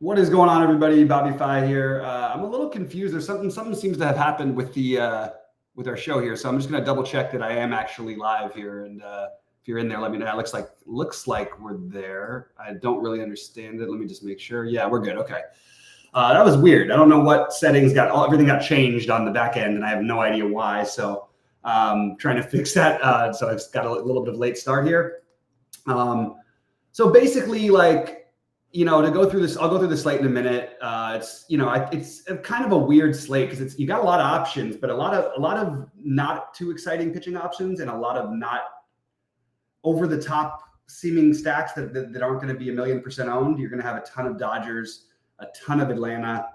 What is going on, everybody? Bobby Fi here. I'm a little confused. There's something seems to have happened with the with our show here, so I'm just going to double check that I am actually live here. And if you're in there, let me know. It looks like we're there. I don't really understand it. Let me just make sure. Yeah, we're good. Okay. That was weird. I don't know what settings everything got changed on the back end, and I have no idea why. So trying to fix that. So I've got a little bit of late start here. So basically, to go through this, I'll go through the slate in a minute. It's kind of a weird slate because you got a lot of options, but a lot of not too exciting pitching options and a lot of not over the top seeming stacks that aren't going to be 1,000,000% owned. You're going to have a ton of Dodgers, a ton of Atlanta,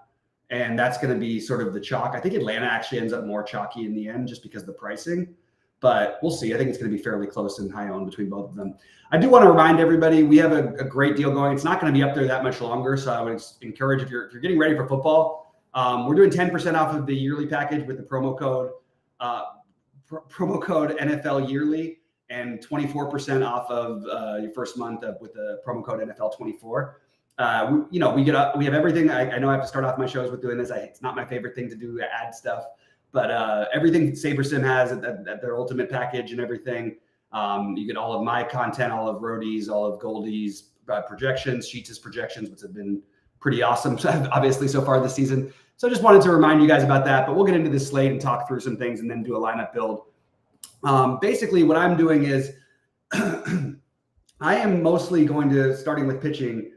and that's going to be sort of the chalk. I think Atlanta actually ends up more chalky in the end just because of the pricing, but we'll see. I think it's going to be fairly close and high owned between both of them. I do want to remind everybody we have a great deal going. It's not going to be up there that much longer, so I would encourage if you're getting ready for football, we're doing 10% off of the yearly package with the promo code NFL Yearly and 24% off of your first month with the promo code NFL 24. We have everything. I know I have to start off my shows with doing this. It's not my favorite thing to do, add stuff, but everything SaberSim has at their ultimate package and everything. You get all of my content, all of Rody's, all of Goldie's projections, Sheets' projections, which have been pretty awesome, obviously, so far this season. So I just wanted to remind you guys about that, but we'll get into this slate and talk through some things and then do a lineup build. Basically, what I'm doing is I am mostly going to, starting with pitching,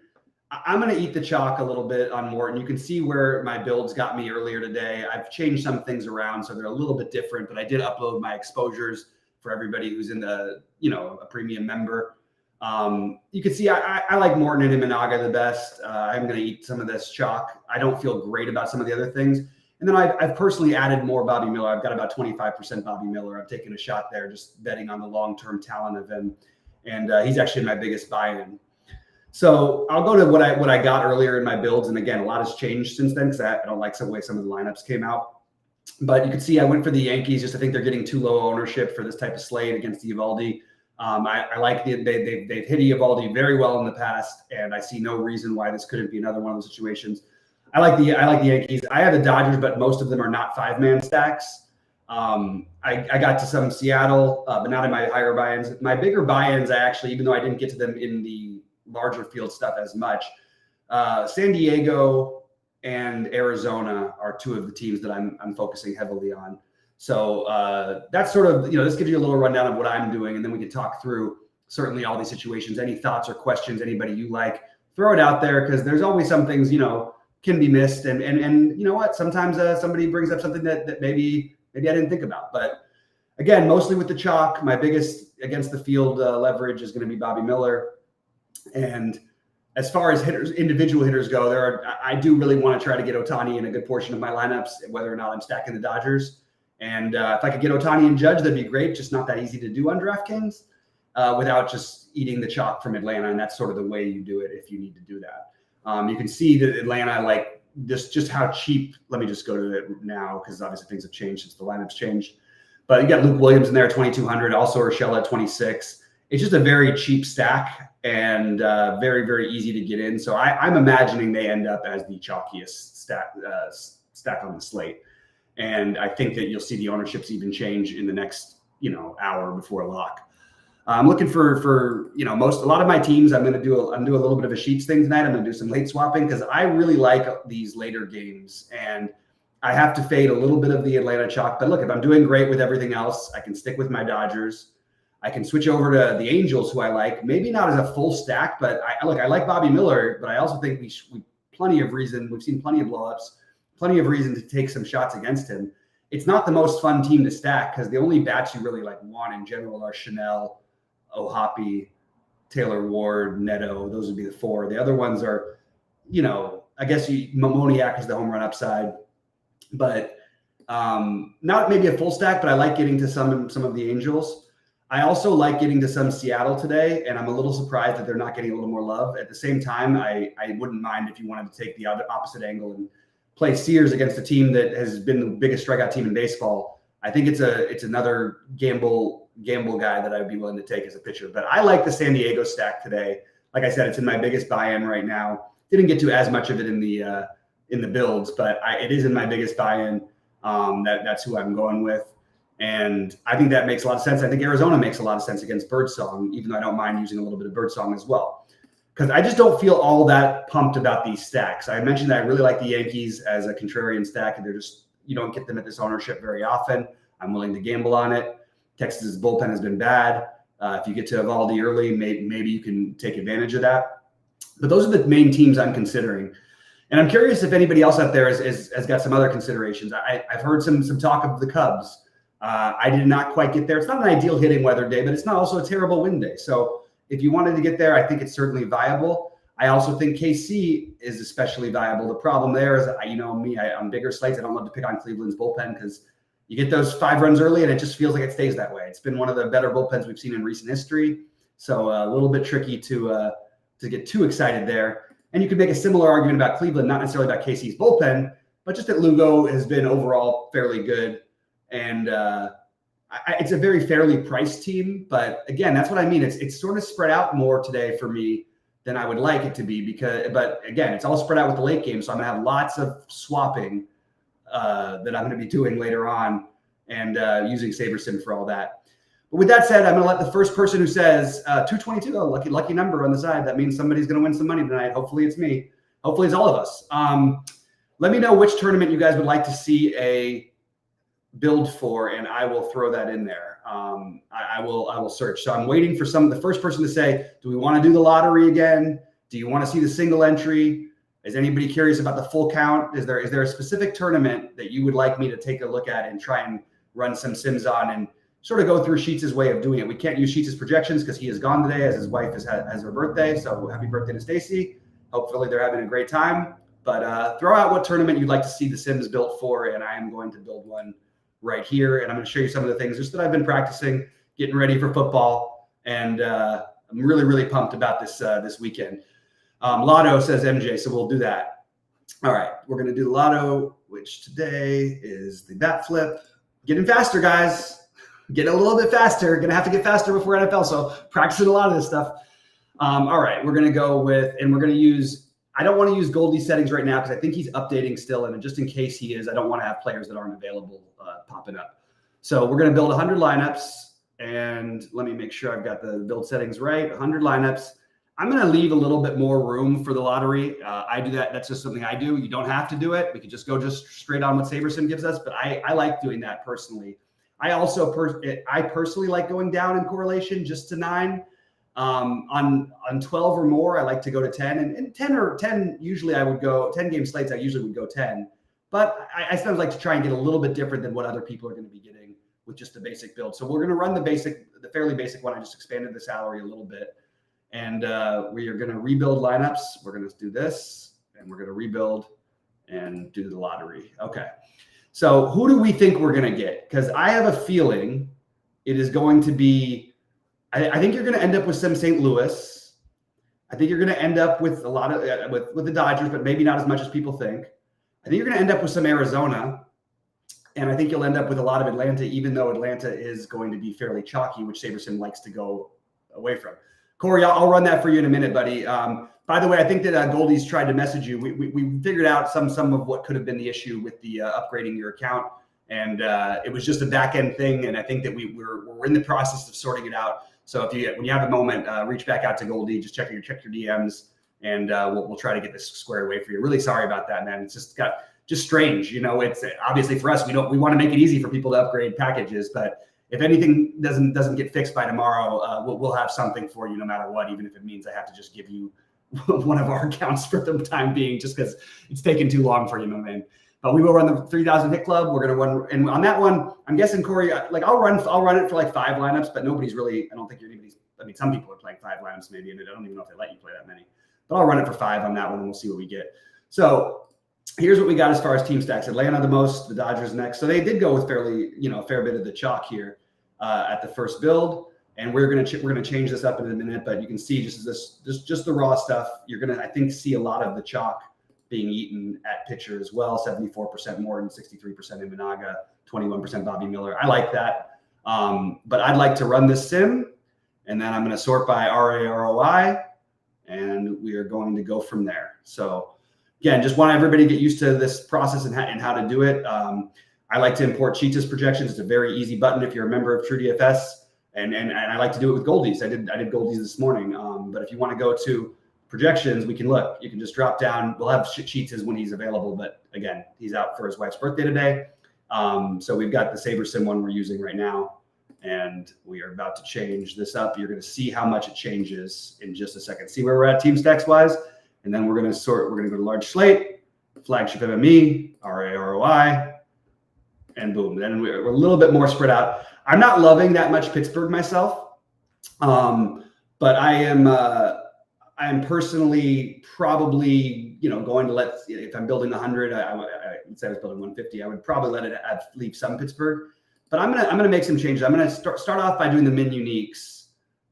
I'm going to eat the chalk a little bit on Morton. You can see where my builds got me earlier today. I've changed some things around, so they're a little bit different, but I did upload my exposures for everybody who's in the, a premium member. You can see I like Morton and Imanaga the best. I'm going to eat some of this chalk. I don't feel great about some of the other things. And then I've personally added more Bobby Miller. I've got about 25% Bobby Miller. I've taken a shot there, just betting on the long-term talent of him. And he's actually my biggest buy-in. So I'll go to what I got earlier in my builds. And again, a lot has changed since then because I don't like the way some of the lineups came out. But you can see I went for the Yankees. Just I think they're getting too low ownership for this type of slate against Eovaldi. I like they've hit Eovaldi very well in the past, and I see no reason why this couldn't be another one of those situations. I like the Yankees. I have the Dodgers, but most of them are not 5-man stacks. I got to some Seattle, but not in my higher buy-ins. My bigger buy-ins, I actually, even though I didn't get to them in the larger field stuff as much, San Diego and Arizona are two of the teams that I'm focusing heavily on. So that's sort of, this gives you a little rundown of what I'm doing. And then we can talk through certainly all these situations, any thoughts or questions, anybody you like, throw it out there. Cause there's always some things, can be missed. And you know what, sometimes somebody brings up something that maybe I didn't think about, but again, mostly with the chalk, my biggest against the field leverage is going to be Bobby Miller. And as far as individual hitters go, I do really want to try to get Ohtani in a good portion of my lineups, whether or not I'm stacking the Dodgers. And if I could get Ohtani and Judge, that'd be great. Just not that easy to do on DraftKings without just eating the chalk from Atlanta. And that's sort of the way you do it if you need to do that. You can see that Atlanta, just how cheap. Let me just go to it now because obviously things have changed since the lineups changed. But you got Luke Williams in there at 2,200, also Urshela at 26. It's just a very cheap stack and very, very easy to get in. So I'm imagining they end up as the chalkiest stack on the slate. And I think that you'll see the ownerships even change in the next, hour before lock. I'm looking for a lot of my teams. I'm going to do a little bit of a sheets thing tonight. I'm going to do some late swapping because I really like these later games, and I have to fade a little bit of the Atlanta chalk. But look, if I'm doing great with everything else, I can stick with my Dodgers. I can switch over to the Angels, who I like. Maybe not as a full stack, but I like Bobby Miller, but I also think we've seen plenty of blowups, plenty of reason to take some shots against him. It's not the most fun team to stack because the only bats you really want in general are Chanel, O'Hoppe, Taylor Ward, Neto. Those would be the four. The other ones are, I guess Moniak is the home run upside, but not maybe a full stack, but I like getting to some of the Angels. I also like getting to some Seattle today, and I'm a little surprised that they're not getting a little more love. At the same time, I wouldn't mind if you wanted to take the opposite angle and play Sears against a team that has been the biggest strikeout team in baseball. I think it's another gamble guy that I'd be willing to take as a pitcher. But I like the San Diego stack today. Like I said, it's in my biggest buy-in right now. Didn't get to as much of it in the builds, but it is in my biggest buy-in. That's who I'm going with. And I think that makes a lot of sense. I think Arizona makes a lot of sense against Birdsong, even though I don't mind using a little bit of Birdsong as well. Because I just don't feel all that pumped about these stacks. I mentioned that I really like the Yankees as a contrarian stack, and you don't get them at this ownership very often. I'm willing to gamble on it. Texas's bullpen has been bad. If you get to Evaldi early, maybe you can take advantage of that. But those are the main teams I'm considering. And I'm curious if anybody else out there has got some other considerations. I've heard some talk of the Cubs. I did not quite get there. It's not an ideal hitting weather day, but it's not also a terrible wind day. So if you wanted to get there, I think it's certainly viable. I also think KC is especially viable. The problem there is, on bigger slates, I don't love to pick on Cleveland's bullpen because you get those 5 runs early and it just feels like it stays that way. It's been one of the better bullpens we've seen in recent history. So a little bit tricky to get too excited there. And you could make a similar argument about Cleveland, not necessarily about KC's bullpen, but just that Lugo has been overall fairly good. And it's a very fairly priced team. But again, that's what I mean. It's sort of spread out more today for me than I would like it to be but again, it's all spread out with the late game. So I'm going to have lots of swapping that I'm going to be doing later on and using SaberSim for all that. But with that said, I'm going to let the first person who says 222, lucky number on the side. That means somebody's going to win some money tonight. Hopefully it's me. Hopefully it's all of us. Let me know which tournament you guys would like to see a build for, and I will throw that in there. I will search. So I'm waiting for the first person to say, do we want to do the lottery again? Do you want to see the single entry? Is anybody curious about the full count? Is there a specific tournament that you would like me to take a look at and try and run some sims on and sort of go through Sheets' way of doing it? We can't use Sheets' projections because he is gone today as his wife has her birthday. So happy birthday to Stacy. Hopefully they're having a great time. But throw out what tournament you'd like to see the sims built for, and I am going to build one right here. And I'm going to show you some of the things just that I've been practicing, getting ready for football. And I'm really, really pumped about this weekend. Lotto says MJ, so we'll do that. All right, we're going to do the Lotto, which today is the bat flip. Getting faster, guys. Getting a little bit faster. Going to have to get faster before NFL, so practicing a lot of this stuff. All right, we're going to go with, and we're going to use, I don't want to use Goldie's settings right now because I think he's updating still, and just in case he is, I don't want to have players that aren't available popping up. So we're going to build 100 lineups, and let me make sure I've got the build settings right. 100 lineups. I'm going to leave a little bit more room for the lottery. I do that. That's just something I do. You don't have to do it. We could just go straight on what SaberSim gives us, but I like doing that personally. I also I personally like going down in correlation just to 9. On 12 or more, I like to go to 10. And 10 usually I would go 10 game slates. I usually would go 10. But I sometimes like to try and get a little bit different than what other people are going to be getting with just the basic build. So we're going to run the fairly basic one. I just expanded the salary a little bit. And we are going to rebuild lineups. We're going to do this, and we're going to rebuild and do the lottery. Okay. So who do we think we're going to get? Because I have a feeling it is going to be, I think you're going to end up with some St. Louis. I think you're going to end up with a lot of, with the Dodgers, but maybe not as much as people think. I think you're going to end up with some Arizona. And I think you'll end up with a lot of Atlanta, even though Atlanta is going to be fairly chalky, which SaberSim likes to go away from. Corey, I'll run that for you in a minute, buddy. By the way, I think that Goldie's tried to message you. We figured out some of what could have been the issue with the upgrading your account, and it was just a back end thing. And I think that we're in the process of sorting it out. So when you have a moment, reach back out to Goldie, just check your DMs, and we'll try to get this squared away for you. Really sorry about that, man. It's just strange. It's obviously for us, we want to make it easy for people to upgrade packages, but if anything doesn't get fixed by tomorrow, we'll have something for you no matter what, even if it means I have to just give you one of our accounts for the time being, just because it's taken too long for you, my man. But we will run the 3,000 hit club. We're going to run, and on that one, I'm guessing, Corey, I'll run it for like 5 lineups, but nobody's really, I don't think anybody's, some people are playing 5 lineups maybe, and I don't even know if they let you play that many. But I'll run it for 5 on that one, and we'll see what we get. So here's what we got as far as team stacks. Atlanta the most, the Dodgers next. So they did go with fairly, a fair bit of the chalk here at the first build, and we're gonna change this up in a minute. But you can see just the raw stuff. You're gonna, I think, see a lot of the chalk being eaten at pitcher as well. 74% more than 63% in Imanaga, 21% Bobby Miller. I like that, but I'd like to run this sim, and then I'm gonna sort by RA ROI. and we are going to go from there. So again, just want everybody to get used to this process and how to do it. I like to import sheets as projections. It's a very easy button if you're a member of TrueDFS, and I like to do it with Goldies. I did Goldies this morning. But if you want to go to projections, we can look. You can just drop down. We'll have sheets as when he's available, but again, he's out for his wife's birthday today. So we've got the SaberSim one we're using right now, and we are about to change this up. You're going to see how much it changes in just a second. See where we're at team stacks wise, and then we're going to sort. We're going to go to large slate, flagship MME, RA, and boom. Then we're a little bit more spread out. I'm not loving that much Pittsburgh myself, but I am personally probably, going to if I'm building 100, I say I was building 150, I would probably let it leave some Pittsburgh. But I'm gonna make some changes. I'm gonna start off by doing the min uniques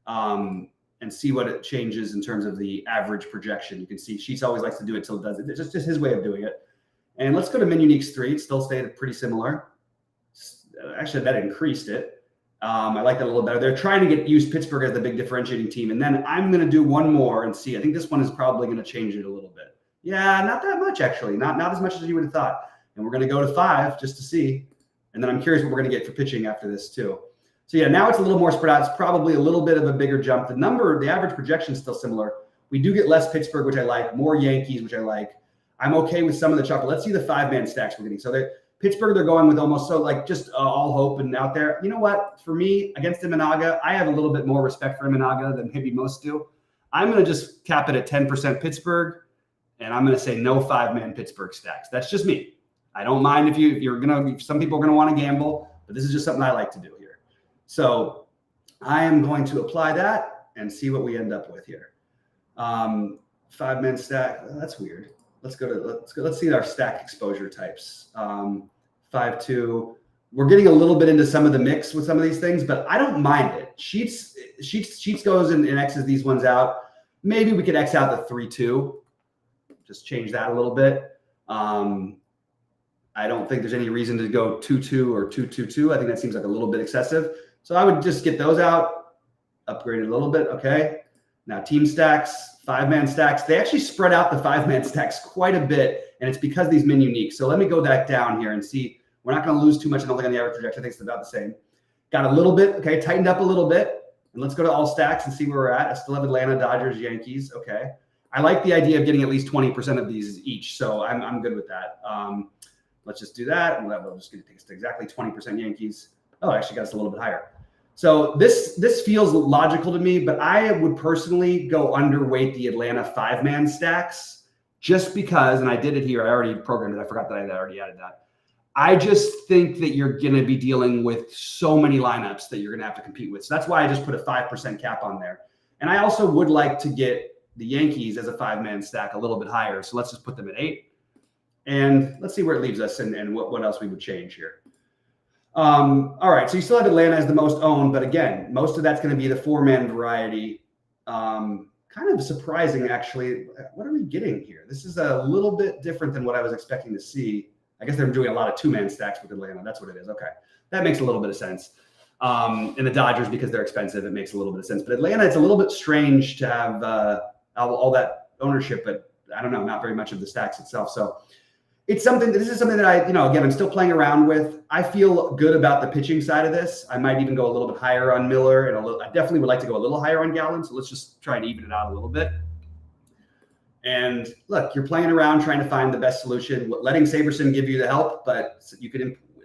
and see what it changes in terms of the average projection. You can see Sheets always likes to do it till it does it. It's just his way of doing it. And let's go to min uniques 3. It still stayed pretty similar. Actually, that increased it. I like that a little better. They're trying to use Pittsburgh as the big differentiating team. And then I'm going to do one more and see. I think this one is probably going to change it a little bit. Yeah, not that much, actually. Not as much as you would have thought. And we're going to go to 5 just to see. And then I'm curious what we're going to get for pitching after this, too. So, yeah, now it's a little more spread out. It's probably a little bit of a bigger jump. The average projection is still similar. We do get less Pittsburgh, which I like, more Yankees, which I like. I'm okay with some of the chocolate. Let's see the 5-man stacks we're getting. So Pittsburgh, they're going with almost just all hope and out there. You know what? For me, against Imanaga, I have a little bit more respect for Imanaga than maybe most do. I'm going to just cap it at 10% Pittsburgh, and I'm going to say no 5-man Pittsburgh stacks. That's just me. I don't mind if you're going to – some people are going to want to gamble, but this is just something I like to do here. So I am going to apply that and see what we end up with here. 5-man stack. That's weird. Let's see our stack exposure types. 5-2. We're getting a little bit into some of the mix with some of these things, but I don't mind it. Sheets goes and X's these ones out. Maybe we could X out the 3-2. Just change that a little bit. I don't think there's any reason to go 2-2 or 2-2-2. I think that seems like a little bit excessive. So I would just get those out, upgrade it a little bit. Okay. Now team stacks, 5-man stacks. They actually spread out the 5-man stacks quite a bit, and it's because of these min unique. So let me go back down here and see. We're not going to lose too much, I don't think, on the average projection. I think it's about the same. Got a little bit, okay, tightened up a little bit. And let's go to all stacks and see where we're at. I still have Atlanta, Dodgers, Yankees. Okay. I like the idea of getting at least 20% of these each, so I'm good with that. Let's just do that. We'll just take us to exactly 20% Yankees. Oh, actually got us a little bit higher. So this feels logical to me, but I would personally go underweight the Atlanta 5-man stacks just because, and I did it here. I already programmed it. I forgot that I already added that. I just think that you're going to be dealing with so many lineups that you're going to have to compete with. So that's why I just put a 5% cap on there. And I also would like to get the Yankees as a 5-man stack a little bit higher. So let's just put them at 8. And let's see where it leaves us and what else we would change here. All right, so you still have Atlanta as the most owned, but again, most of that's going to be the 4-man variety. Kind of surprising, actually. What are we getting here? This is a little bit different than what I was expecting to see. I guess they're doing a lot of 2-man stacks with Atlanta. That's what it is. Okay, that makes a little bit of sense. And the Dodgers, because they're expensive, it makes a little bit of sense. But Atlanta, it's a little bit strange to have all that ownership, but I don't know, not very much of the stacks itself. So this is something that again, I'm still playing around with. I feel good about the pitching side of this. I might even go a little bit higher on Miller, and I definitely would like to go a little higher on Gallen. So let's just try and even it out a little bit. And look, you're playing around trying to find the best solution. Letting SaberSim give you the help, but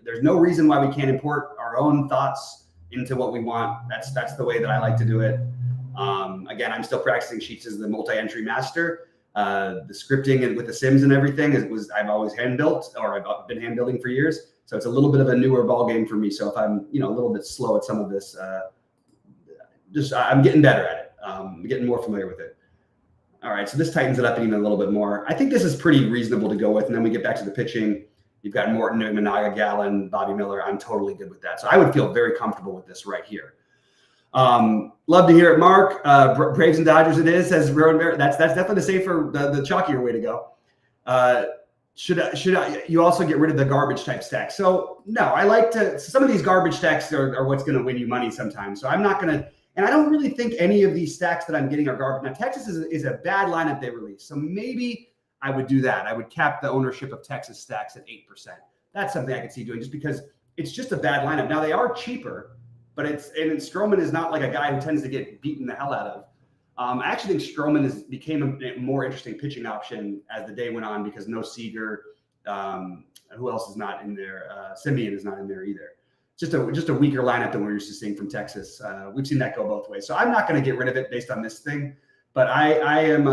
there's no reason why we can't import our own thoughts into what we want. That's the way that I like to do it. Again, I'm still practicing Sheets as the multi-entry master. The scripting and with the sims and everything I've always hand built, or I've been hand building for years. So it's a little bit of a newer ball game for me. So if I'm a little bit slow at some of this, I'm getting better at it. I'm getting more familiar with it. All right, so this tightens it up even a little bit more. I think this is pretty reasonable to go with. And then we get back to the pitching. You've got Morton, Imanaga, Gallen, Bobby Miller. I'm totally good with that. So I would feel very comfortable with this right here. Love to hear it, Mark. Braves and Dodgers it is, says Rowan Bear. That's definitely the safer, the chalkier way to go. Should you also get rid of the garbage type stacks? So no, I like to. Some of these garbage stacks are what's going to win you money sometimes. So I'm not going to. And I don't really think any of these stacks that I'm getting are garbage. Now, Texas is a bad lineup they released. So maybe I would do that. I would cap the ownership of Texas stacks at 8%. That's something I could see doing just because it's just a bad lineup. Now, they are cheaper, but Stroman is not like a guy who tends to get beaten the hell out of. I actually think Stroman became a more interesting pitching option as the day went on because no Seager. Who else is not in there? Simeon is not in there either. Just a weaker lineup than we're used to seeing from Texas. We've seen that go both ways. So I'm not going to get rid of it based on this thing, but I'm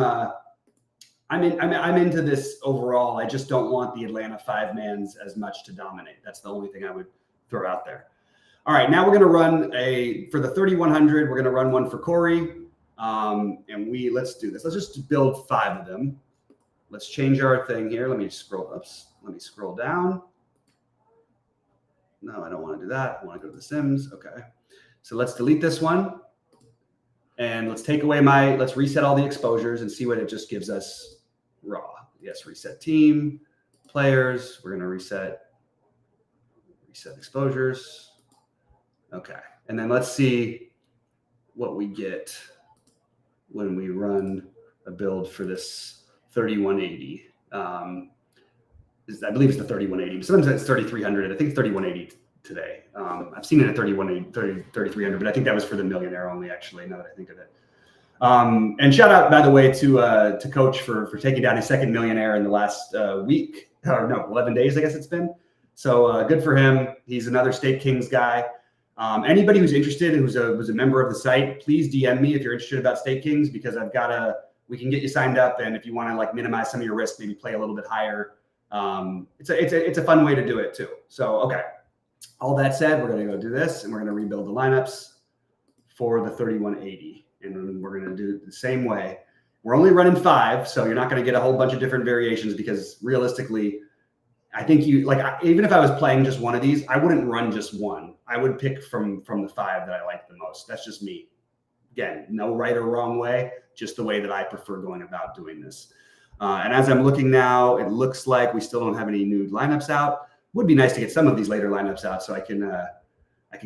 into this overall. I just don't want the Atlanta 5-mans as much to dominate. That's the only thing I would throw out there. All right, now we're going to run for the 3,100. We're going to run one for Corey, and let's do this. Let's just build 5 of them. Let's change our thing here. Let me scroll down. No, I don't want to do that. I want to go to the Sims. Okay. So let's delete this one. And let's take away let's reset all the exposures and see what it just gives us raw. Yes, reset team, players. We're going to reset exposures. Okay. And then let's see what we get when we run a build for this 3,180. I believe it's the 3,180. Sometimes it's 3,300. I think it's 3,180 today. I've seen it at 3,300, but I think that was for the millionaire only, actually, now that I think of it. And shout out, by the way, to Coach for taking down his second millionaire in the last week, or no, 11 days, I guess it's been. So good for him. He's another State Kings guy. Anybody who's interested and who's a member of the site, please DM me if you're interested about State Kings, because we can get you signed up. And if you want to like minimize some of your risk, maybe play a little bit higher. It's a fun way to do it too. So, okay. All that said, we're going to go do this and we're going to rebuild the lineups for the 3,180. And we're going to do it the same way. We're only running 5, so you're not going to get a whole bunch of different variations because realistically, I think even if I was playing just one of these, I wouldn't run just one. I would pick from the 5 that I like the most. That's just me. Again, no right or wrong way, just the way that I prefer going about doing this. And as I'm looking now, it looks like we still don't have any new lineups out. Would be nice to get some of these later lineups out so I can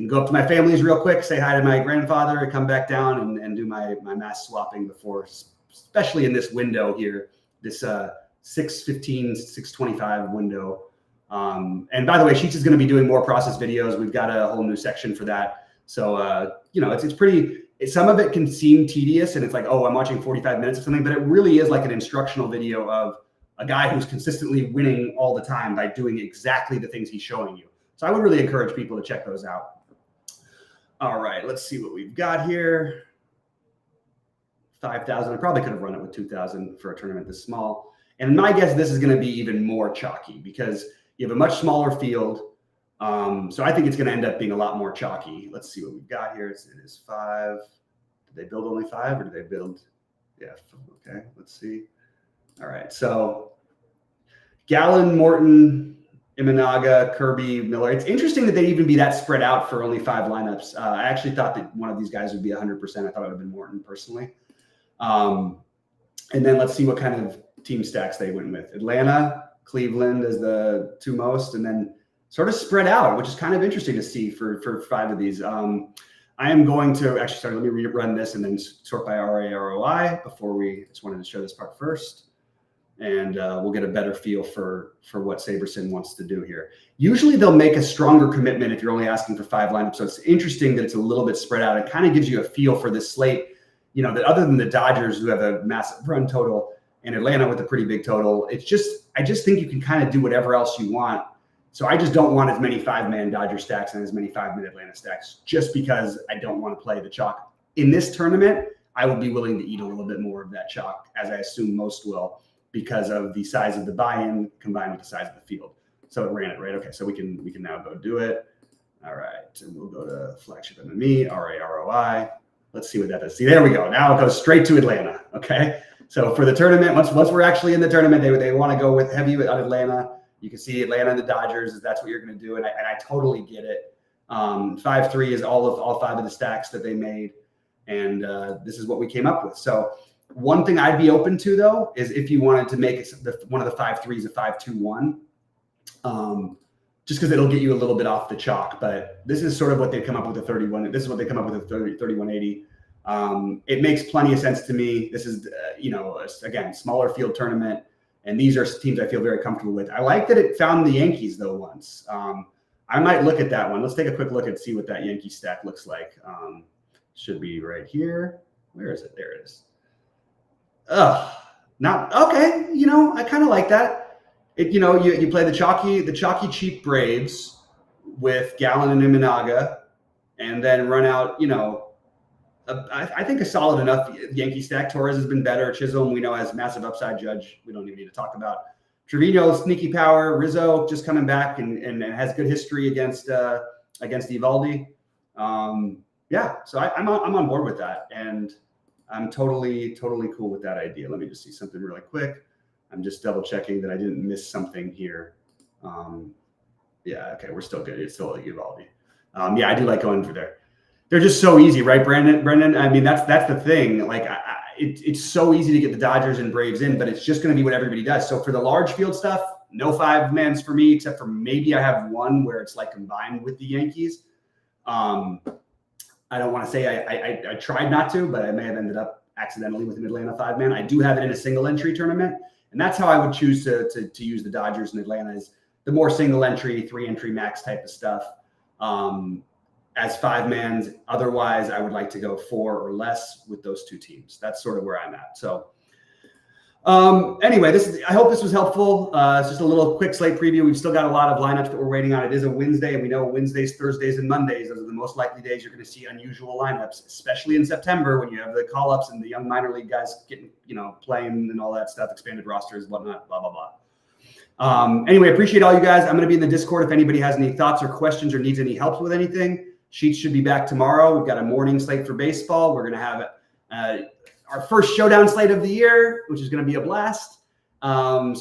go up to my families real quick, say hi to my grandfather, and come back down and do my mass swapping before, especially in this window here, this 6:15, 6:25 window. And by the way, Sheets is going to be doing more process videos. We've got a whole new section for that. So, it's pretty. Some of it can seem tedious and it's like, oh, I'm watching 45 minutes or something, but it really is like an instructional video of a guy who's consistently winning all the time by doing exactly the things he's showing you. So I would really encourage people to check those out. All right, let's see what we've got here. 5,000. I probably could have run it with 2,000 for a tournament this small. And my guess, this is going to be even more chalky because you have a much smaller field. So I think it's going to end up being a lot more chalky. Let's see what we've got here. It is 5. Did they build only 5 or did they build? Yeah. Okay. Let's see. All right. So Gallen, Morton, Imanaga, Kirby, Miller. It's interesting that they'd even be that spread out for only 5 lineups. I actually thought that one of these guys would be 100%. I thought it would have been Morton personally. And then let's see what kind of team stacks they went with. Atlanta, Cleveland as the 2 most, and then sort of spread out, which is kind of interesting to see for 5 of these. I am going to actually let me rerun this and then sort by RA, ROI before just wanted to show this part first. And we'll get a better feel for what SaberSim wants to do here. Usually they'll make a stronger commitment if you're only asking for 5 lineups. So it's interesting that it's a little bit spread out. It kind of gives you a feel for this slate, that other than the Dodgers who have a massive run total and Atlanta with a pretty big total, I just think you can kind of do whatever else you want. So I just don't want as many 5-man Dodger stacks and as many 5-man Atlanta stacks just because I don't want to play the chalk. In this tournament, I would be willing to eat a little bit more of that chalk, as I assume most will, because of the size of the buy-in combined with the size of the field. So it ran it, right? Okay, so we can now go do it. All right, and we'll go to flagship MME, RA, ROI. Let's see what that does. See, there we go. Now it goes straight to Atlanta, okay? So for the tournament, once we're actually in the tournament, they want to go with heavy on Atlanta. You can see Atlanta and the Dodgers, that's what you're going to do, and I totally get it. 5-3 is all 5 of the stacks that they made, and this is what we came up with. So one thing I'd be open to, though, is if you wanted to make one of the 5-3s a 5-2-1, just because it'll get you a little bit off the chalk. But this is sort of what they come up with the 31. This is what they come up with the 3180. It makes plenty of sense to me. This is, again, smaller field tournament, and these are teams I feel very comfortable with. I like that it found the Yankees, though, once. I might look at that one. Let's take a quick look and see what that Yankee stack looks like. Should be right here. Where is it? There it is. Not okay. I kind of like that. You play the chalky cheap Braves with Gallen and Imanaga, and then run out, I think a solid enough Yankee stack. Torres has been better. Chisholm, we know, has massive upside. Judge, we don't even need to talk about. Trevino, sneaky power. Rizzo just coming back and has good history against Eovaldi. So I'm on board with that, and I'm totally cool with that idea. Let me just see something really quick. I'm just double checking that I didn't miss something here. Okay, we're still good. It's still Eovaldi. I do like going for there. They're just so easy, right, Brendan? I mean, that's the thing. Like, it's so easy to get the Dodgers and Braves in, but it's just going to be what everybody does. So for the large field stuff, no 5-mans for me, except for maybe I have one where it's like combined with the Yankees. I don't want to say I tried not to, but I may have ended up accidentally with an Atlanta 5-man. I do have it in a single entry tournament, and that's how I would choose to use the Dodgers and Atlanta, is the more single entry, 3-entry max type of stuff. As 5-mans. Otherwise, I would like to go 4 or less with those two teams. That's sort of where I'm at. So anyway, I hope this was helpful. It's just a little quick slate preview. We've still got a lot of lineups that we're waiting on. It is a Wednesday, and we know Wednesdays, Thursdays, and Mondays, those are the most likely days you're going to see unusual lineups, especially in September when you have the call-ups and the young minor league guys getting, playing and all that stuff, expanded rosters, whatnot, blah, blah, blah. Anyway, appreciate all you guys. I'm going to be in the Discord if anybody has any thoughts or questions or needs any help with anything. Sheets should be back tomorrow. We've got a morning slate for baseball. We're going to have our first showdown slate of the year, which is going to be a blast. So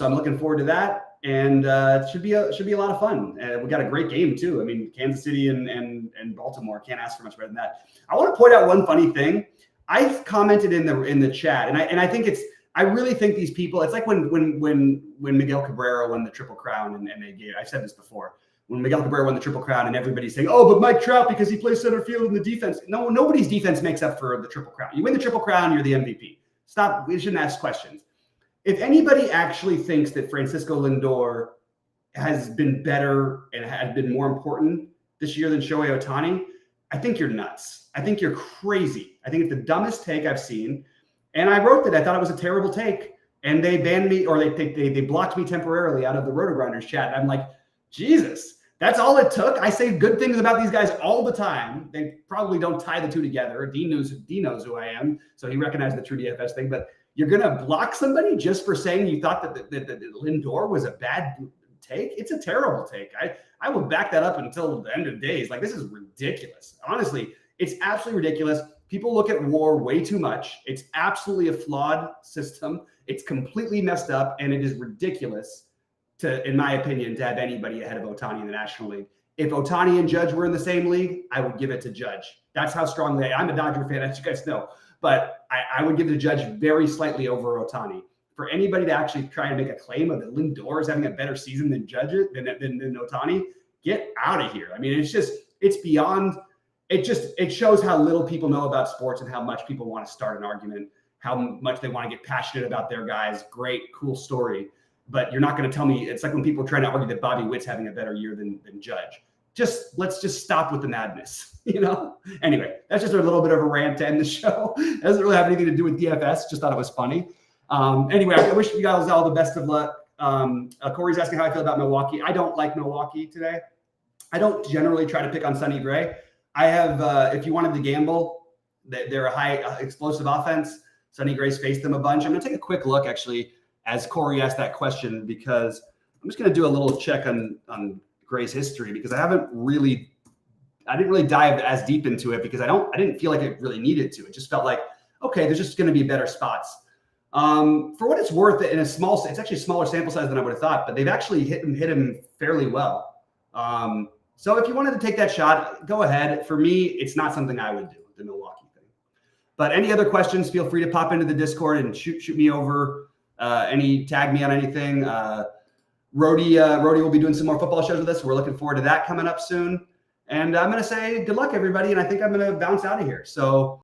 I'm looking forward to that, and it should be a lot of fun. We got a great game too. I mean, Kansas City and Baltimore, can't ask for much better than that. I want to point out one funny thing. I commented in the chat, and I think I really think these people. It's like when Miguel Cabrera won the Triple Crown, and I've said this before. When Miguel Cabrera won the Triple Crown, and everybody's saying, "Oh, but Mike Trout because he plays center field in the defense." No, nobody's defense makes up for the Triple Crown. You win the Triple Crown, you're the MVP. Stop. We shouldn't ask questions. If anybody actually thinks that Francisco Lindor has been better and had been more important this year than Shohei Ohtani, I think you're nuts. I think you're crazy. I think it's the dumbest take I've seen. And I wrote that I thought it was a terrible take, and they banned me, or they blocked me temporarily out of the Roto-Grinders chat. And I'm like, Jesus, that's all it took. I say good things about these guys all the time. They probably don't tie the two together. Dean knows who I am, so he recognized the TrueDFS thing. But you're going to block somebody just for saying you thought that Lindor was a bad take? It's a terrible take. I would back that up until the end of days. Like, this is ridiculous. Honestly, it's absolutely ridiculous. People look at WAR way too much. It's absolutely a flawed system. It's completely messed up, and it is ridiculous in my opinion, to have anybody ahead of Ohtani in the National League. If Ohtani and Judge were in the same league, I would give it to Judge. That's how strongly I'm a Dodger fan, as you guys know. But I would give the Judge very slightly over Ohtani. For anybody to actually try and make a claim of that Lindor is having a better season than Judge than Ohtani, get out of here. I mean, it's beyond. It shows how little people know about sports and how much people want to start an argument, how much they want to get passionate about their guys. Great, cool story. But you're not going to tell me. It's like when people are trying to argue that Bobby Witt's having a better year than Judge. Let's just stop with the madness, Anyway, that's just a little bit of a rant to end the show. It doesn't really have anything to do with DFS. Just thought it was funny. Anyway, I wish you guys all the best of luck. Corey's asking how I feel about Milwaukee. I don't like Milwaukee today. I don't generally try to pick on Sonny Gray. I have, if you wanted to gamble, they're a high explosive offense. Sonny Gray's faced them a bunch. I'm going to take a quick look, actually, as Corey asked that question, because I'm just going to do a little check on Gray's history, because I didn't really dive as deep into it, because I didn't feel like it really needed to. It just felt like, okay, there's just going to be better spots. For what it's worth, it's actually a smaller sample size than I would have thought, but they've actually hit him fairly well. So if you wanted to take that shot, go ahead. For me, it's not something I would do, the Milwaukee thing. But any other questions, feel free to pop into the Discord and shoot me over. Tag me on anything. Rody will be doing some more football shows with us. We're looking forward to that coming up soon. And I'm going to say good luck, everybody. And I think I'm going to bounce out of here. So